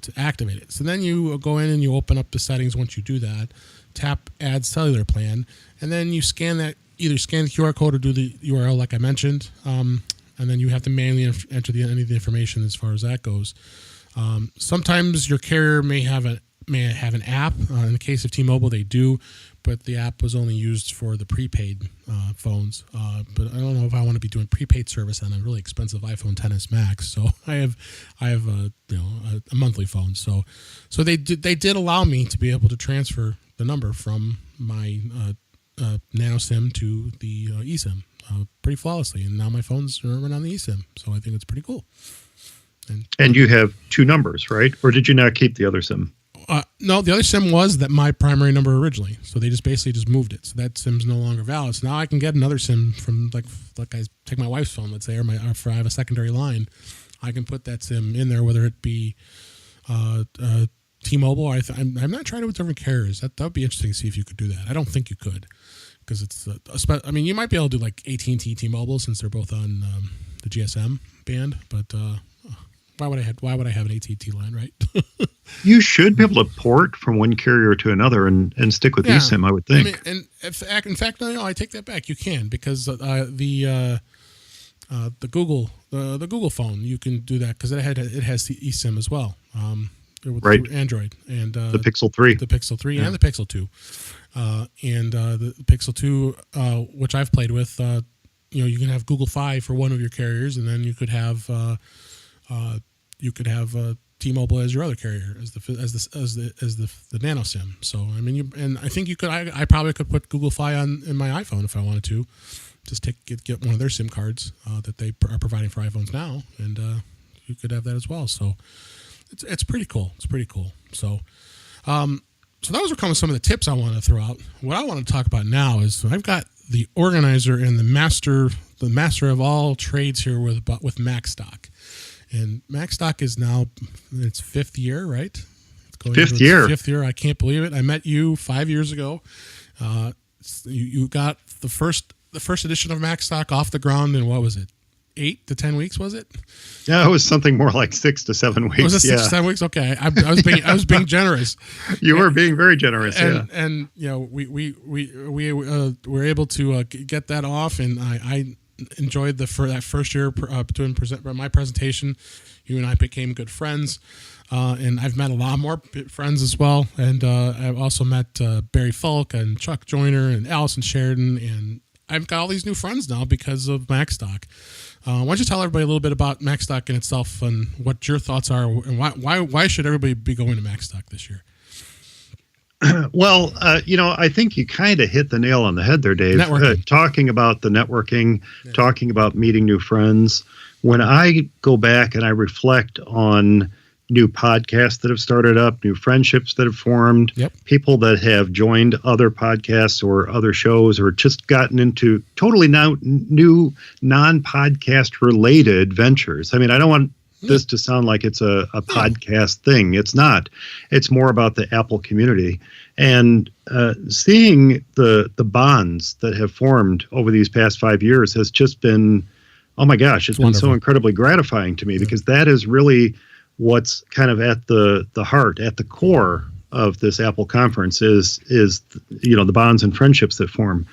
to activate it. So then you go in and you open up the settings once you do that, tap add cellular plan, and then you either scan the QR code or do the URL like I mentioned, and then you have to manually enter any of the information as far as that goes. Sometimes your carrier may have an app. In the case of T-Mobile, they do, but the app was only used for the prepaid phones. But I don't know if I want to be doing prepaid service on a really expensive iPhone XS Max. So I have a monthly phone. So they did allow me to be able to transfer the number from my nano SIM to the eSIM pretty flawlessly, and now my phones are running on the eSIM. So I think it's pretty cool. And you have two numbers, right? Or did you not keep the other SIM? No, the other SIM was my primary number originally. So they just moved it. So that SIM's no longer valid. So now I can get another SIM from like I take my wife's phone, let's say, or if I have a secondary line, I can put that SIM in there, whether it be T-Mobile. Or I'm not trying it with different carriers. That would be interesting to see if you could do that. I don't think you could because it's. You might be able to do like AT&T, T-Mobile since they're both on the GSM band, but. Why would I have an AT&T line, right? You should be able to port from one carrier to another and stick with eSIM, I would think. In fact, no, I take that back. You can because the Google phone you can do that because it has the eSIM as well. Right. Android and the Pixel 3, and the Pixel 2, and the Pixel 2, which I've played with. You can have Google Fi for one of your carriers, and then you could have. T-Mobile as your other carrier as the nano SIM. So I think you could. I probably could put Google Fi in my iPhone if I wanted to. Just get one of their SIM cards that they are providing for iPhones now, and you could have that as well. So it's pretty cool. It's pretty cool. So those are kind of some of the tips I want to throw out. What I want to talk about now is I've got the organizer and the master of all trades here with Macstock. And Macstock is now in its 5th year, right? Going Fifth into year. Fifth year. I can't believe it. I met you 5 years ago. You got the first edition of Macstock off the ground in, what was it, 8 to 10 weeks? Was it? Yeah, it was something more like 6 to 7 weeks. Was it 6 to 7 weeks? Okay, I was being generous. You were being very generous. And we were able to get that off, and I enjoyed that first year doing my presentation. You and I became good friends, and I've met a lot more friends as well. And I've also met Barry Fulk and Chuck Joyner and Allison Sheridan, and I've got all these new friends now because of Macstock. Why don't you tell everybody a little bit about Macstock in itself and what your thoughts are, and why should everybody be going to Macstock this year? Well, I think you kind of hit the nail on the head there, Dave. Talking about the networking, talking about meeting new friends. When I go back and I reflect on new podcasts that have started up, new friendships that have formed, people that have joined other podcasts or other shows or just gotten into totally new non-podcast related ventures. I mean, I don't want this to sound like it's a podcast thing. It's not. It's more about the Apple community. And seeing the bonds that have formed over these past 5 years has just been, oh my gosh, it's been so incredibly gratifying to me, because that is really what's kind of at the heart, at the core of this Apple conference is the bonds and friendships that form.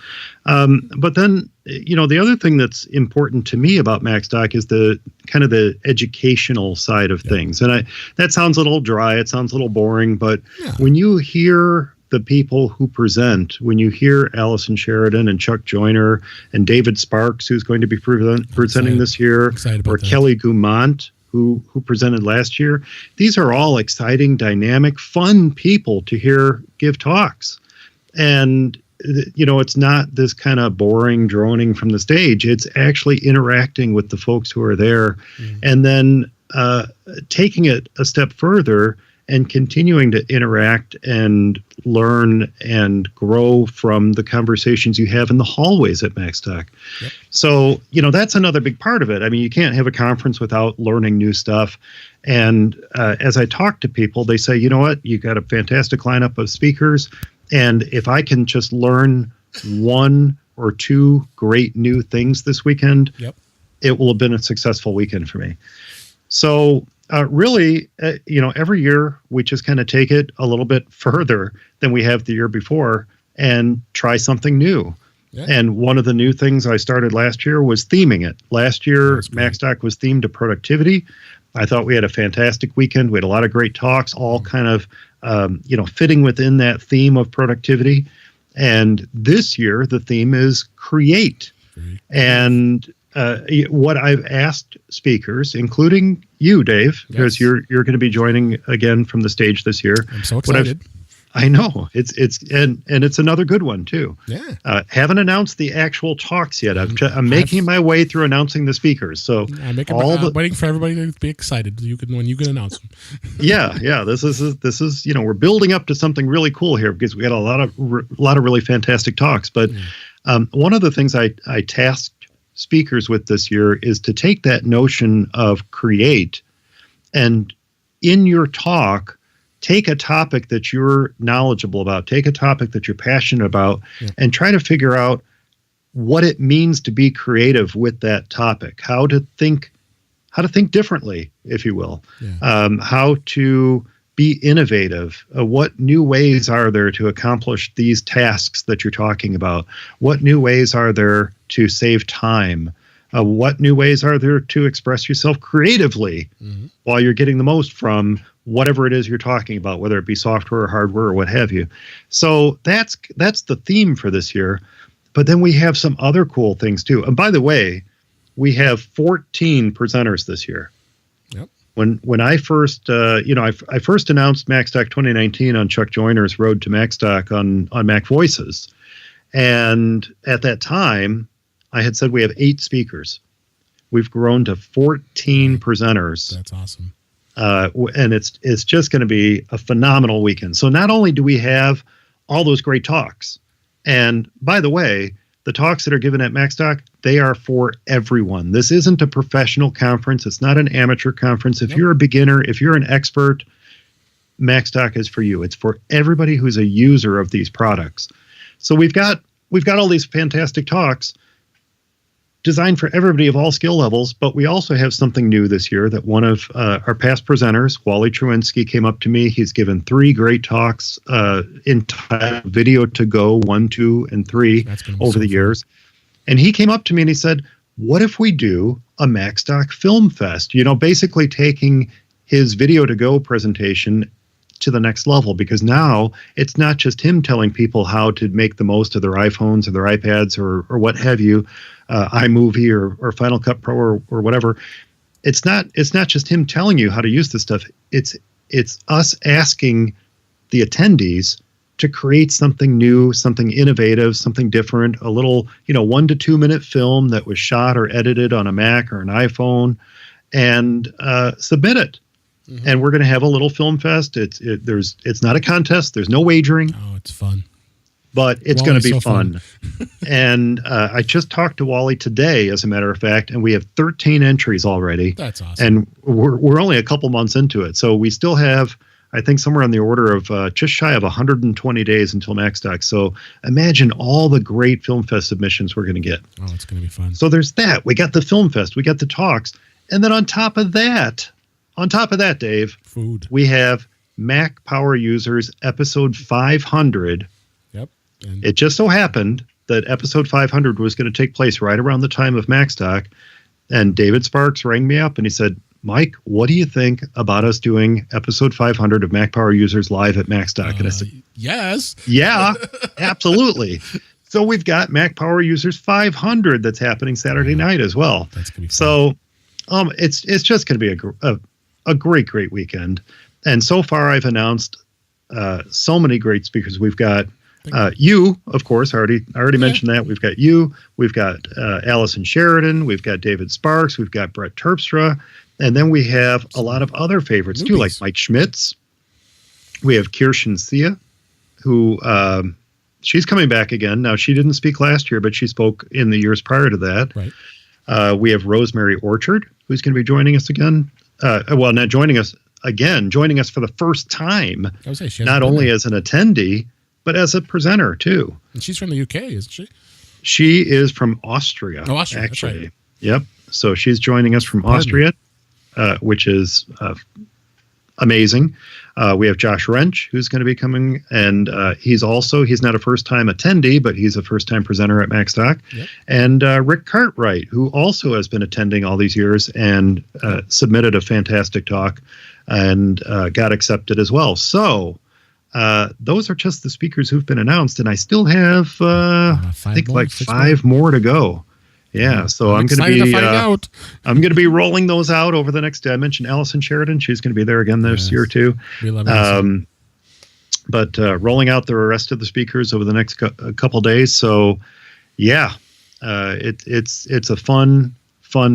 But then, the other thing that's important to me about Macstock is the kind of the educational side of things. And that sounds a little dry. It sounds a little boring. But when you hear the people who present, when you hear Allison Sheridan and Chuck Joyner and David Sparks, who's going to be presenting this year, or Kelly Gumont, who presented last year, these are all exciting, dynamic, fun people to hear give talks. And, it's not this kind of boring droning from the stage. It's actually interacting with the folks who are there, and then taking it a step further and continuing to interact and learn and grow from the conversations you have in the hallways at Macstock. So, that's another big part of it. I mean, you can't have a conference without learning new stuff. And as I talk to people, they say, you know what, you got a fantastic lineup of speakers. And if I can just learn one or two great new things this weekend, it will have been a successful weekend for me. So really, every year we just kind of take it a little bit further than we have the year before and try something new. And one of the new things I started last year was theming it. Last year, Macstock was themed to productivity. I thought we had a fantastic weekend. We had a lot of great talks, all kind of, fitting within that theme of productivity. And this year, the theme is create. And what I've asked speakers, including you, Dave, because you're going to be joining again from the stage this year. I'm so excited. I know it's another good one too. Haven't announced the actual talks yet. I'm making my way through announcing the speakers. So I'm waiting for everybody to be excited. When you can announce them. This is we're building up to something really cool here, because we got a lot of really fantastic talks. But one of the things I tasked speakers with this year is to take that notion of create, and in your talk, take a topic that you're knowledgeable about, take a topic that you're passionate about, and try to figure out what it means to be creative with that topic, how to think differently, if you will, how to be innovative. What new ways are there to accomplish these tasks that you're talking about? What new ways are there to save time? What new ways are there to express yourself creatively while you're getting the most from whatever it is you're talking about, whether it be software or hardware or what have you. So that's the theme for this year. But then we have some other cool things too. And by the way, we have 14 presenters this year. When I first, I first announced Macstock 2019 on Chuck Joyner's Road to Macstock on Mac Voices. And at that time, I had said we have 8 speakers. We've grown to 14 presenters. That's awesome. And it's just going to be a phenomenal weekend. So not only do we have all those great talks, and by the way, the talks that are given at Macstock, they are for everyone. This isn't a professional conference. It's not an amateur conference. If you're a beginner, if you're an expert, Macstock is for you. It's for everybody who's a user of these products. So we've got all these fantastic talks designed for everybody of all skill levels, but we also have something new this year that one of our past presenters, Wally Truinski, came up to me. He's given 3 great talks entitled Video to Go 1, 2, and 3 over the years. And he came up to me and he said, what if we do a Macstock Film Fest? You know, basically taking his Video to Go presentation to the next level, because now it's not just him telling people how to make the most of their iPhones or their iPads or what have you, iMovie or Final Cut Pro or whatever. It's not just him telling you how to use this stuff. It's us asking the attendees to create something new, something innovative, something different, a little, 1 to 2 minute film that was shot or edited on a Mac or an iPhone, and submit it. Mm-hmm. And we're going to have a little film fest. It's not a contest. There's no wagering. Oh, it's fun. But it's going to be fun. And I just talked to Wally today, as a matter of fact, and we have 13 entries already. That's awesome. And we're only a couple months into it. So we still have, I think, somewhere on the order of just shy of 120 days until Macstock. So imagine all the great Film Fest submissions we're going to get. Oh, it's going to be fun. So there's that. We got the Film Fest. We got the talks. And then on top of that, Dave, food. We have Mac Power Users episode 500. Yep. And it just so happened that episode 500 was going to take place right around the time of Macstock. And David Sparks rang me up and he said, Mike, what do you think about us doing episode 500 of Mac Power Users live at Macstock? And I said, yes. Yeah, absolutely. So we've got Mac Power Users 500 that's happening Saturday night as well. That's going to be fun. So it's just going to be a great weekend. And so far I've announced so many great speakers. We've got you, of course, I already mentioned that. We've got you, we've got Allison Sheridan, we've got David Sparks, we've got Brett Terpstra, and then we have a lot of other favorites too, like Mike Schmitz. We have Kirsten Sia, who she's coming back again. Now, she didn't speak last year, but she spoke in the years prior to that. Right. We have Rosemary Orchard, who's going to be joining us again. Not joining us again, joining us for the first time, not only as an attendee, but as a presenter too. And she's from the UK, isn't she? She is from Austria. Oh, Austria, actually. that's right. Yep. So she's joining us from Austria, which is amazing. We have Josh Wrench, who's going to be coming, and he's not a first-time attendee, but he's a first-time presenter at Macstock. Yep. And Rick Cartwright, who also has been attending all these years and submitted a fantastic talk and got accepted as well. So those are just the speakers who've been announced, and I still have, five more to go. Yeah, so I'm going to be rolling those out over the next day. I mentioned Allison Sheridan; she's going to be there again this year too. We love it. But rolling out the rest of the speakers over the next couple days. So, yeah, it's a fun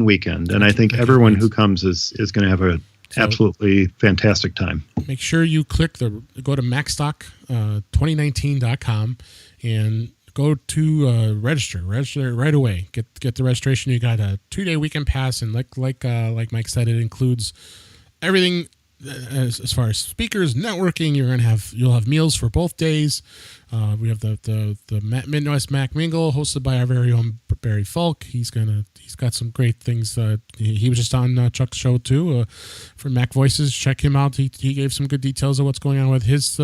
weekend, and I think everyone who comes is going to have a absolutely fantastic time. Make sure you go to macstock2019.com and go to register right away. Get the registration. You got a 2-day weekend pass, and like Mike said, it includes everything as far as speakers, networking. You'll have meals for both days. We have the Midwest Mac Mingle hosted by our very own Barry Falk. He's got some great things. He was just on Chuck's show too for Mac Voices. Check him out. He gave some good details of what's going on with his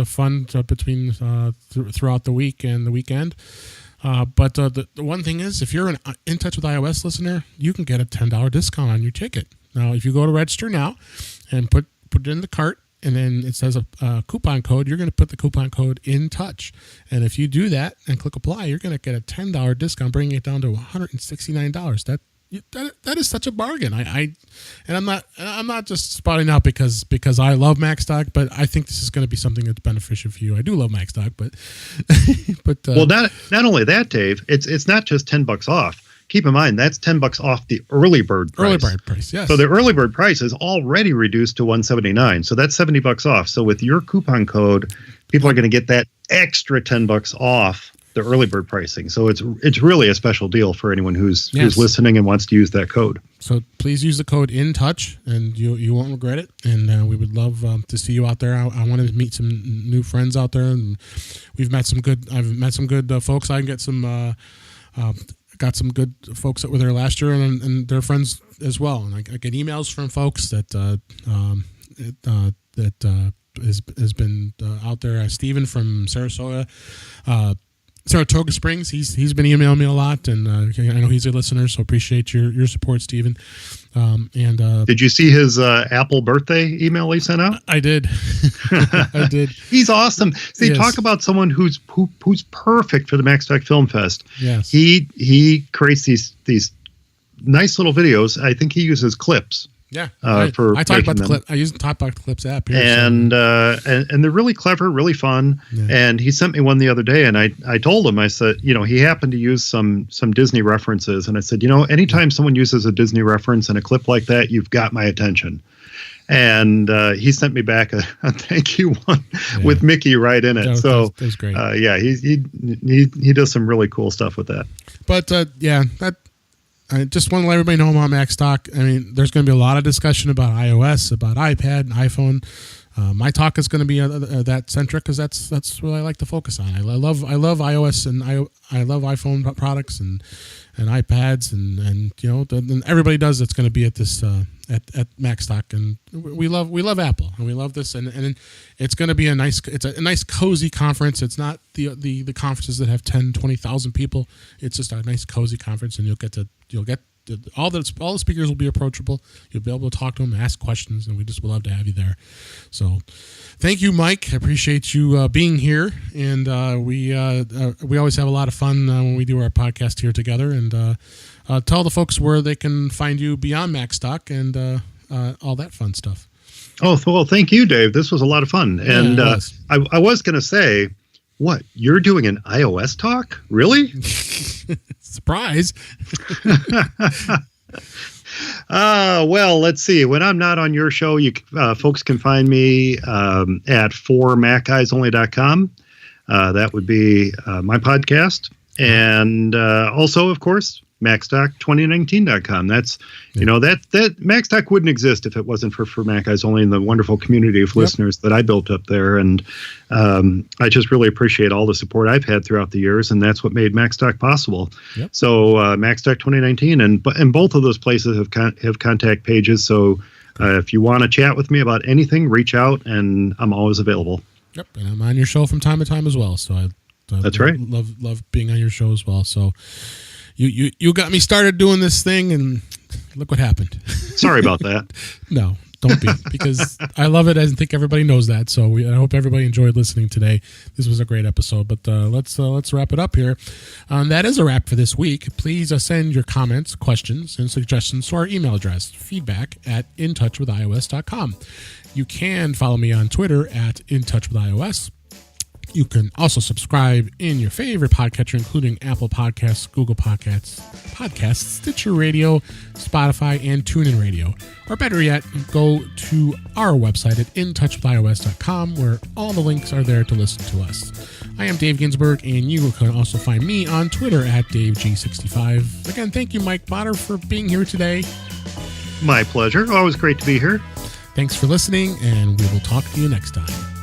fun between throughout the week and the weekend. But the one thing is, if you're an In Touch with iOS listener, you can get a $10 discount on your ticket. Now, if you go to register now and put it in the cart, and then it says a coupon code, you're going to put the coupon code in touch. And if you do that and click apply, you're going to get a $10 discount, bringing it down to $169. That is such a bargain. I'm not just spotting out because I love Macstock, but I think this is going to be something that's beneficial for you. I do love Macstock, but well, not only that, Dave, it's not just $10 off. Keep in mind, that's $10 off the early bird price. Early bird price, yes. So the early bird price is already reduced to $179. So that's $70 off. So with your coupon code, people are going to get that extra $10 off the early bird pricing. So it's really a special deal for anyone who's listening and wants to use that code. So please use the code INTOUCH, and you won't regret it. And we would love to see you out there. I want to meet some new friends out there, and I've met some good folks. I can get some got some good folks that were there last year, and their friends as well. And I get emails from folks that has been out there. Steven from Saratoga Springs. He's been emailing me a lot, and I know he's a listener, so appreciate your support, Steven. Did you see his Apple birthday email he sent out? I did. I did. He's awesome. See, yes. Talk about someone who's perfect for the Macstock Film Fest. Yes. He creates these nice little videos. I think he uses clips. Yeah, I talk about the clip. I use the Talk About the Clips app here, and they're really clever, really fun. Yeah. And he sent me one the other day, and I told him, I said, he happened to use some Disney references, and I said, anytime someone uses a Disney reference in a clip like that, you've got my attention. And he sent me back a thank you one with Mickey right in it. That was great. He does some really cool stuff with that. But I just want to let everybody know about Macstock. I mean, there's going to be a lot of discussion about iOS, about iPad and iPhone. My talk is going to be that centric because that's what I like to focus on. I love iOS and I love iPhone products and iPads and everybody does. That's going to be at this at Macstock, and we love Apple, and we love this, and it's going to be a nice cozy conference. It's not the conferences that have 10, 20,000 people. It's just a nice cozy conference, and you'll get all the speakers will be approachable. You'll be able to talk to them, ask questions, and we just would love to have you there. So thank you, Mike. I appreciate you being here, and we always have a lot of fun when we do our podcast here together. And tell the folks where they can find you beyond Macstock and all that fun stuff. Oh, well, thank you, Dave. This was a lot of fun. And I was going to say, what, you're doing an iOS talk? Really? Surprise. Well, let's see. When I'm not on your show, you folks can find me at 4maceyesonly.com. That would be my podcast. And also, of course, Macstock2019.com. That's, that Macstock wouldn't exist if it wasn't for Mac Eyes Only and the wonderful community of listeners that I built up there. And I just really appreciate all the support I've had throughout the years, and that's what made Macstock possible. Yep. So Macstock 2019, and both of those places have contact pages. So if you want to chat with me about anything, reach out, and I'm always available. Yep, and I'm on your show from time to time as well. So that's right. Love being on your show as well. So you got me started doing this thing, and look what happened. Sorry about that. No, don't be, because I love it. I think everybody knows that. So I hope everybody enjoyed listening today. This was a great episode, but let's wrap it up here. That is a wrap for this week. Please send your comments, questions, and suggestions to our email address, feedback@intouchwithios.com. You can follow me on Twitter @intouchwithios. You can also subscribe in your favorite podcatcher, including Apple Podcasts, Google Podcasts, Stitcher Radio, Spotify, and TuneIn Radio. Or better yet, go to our website at intouchwithios.com, where all the links are there to listen to us. I am Dave Ginsburg, and you can also find me on Twitter @DaveG65. Again, thank you, Mike Potter, for being here today. My pleasure. Always great to be here. Thanks for listening, and we will talk to you next time.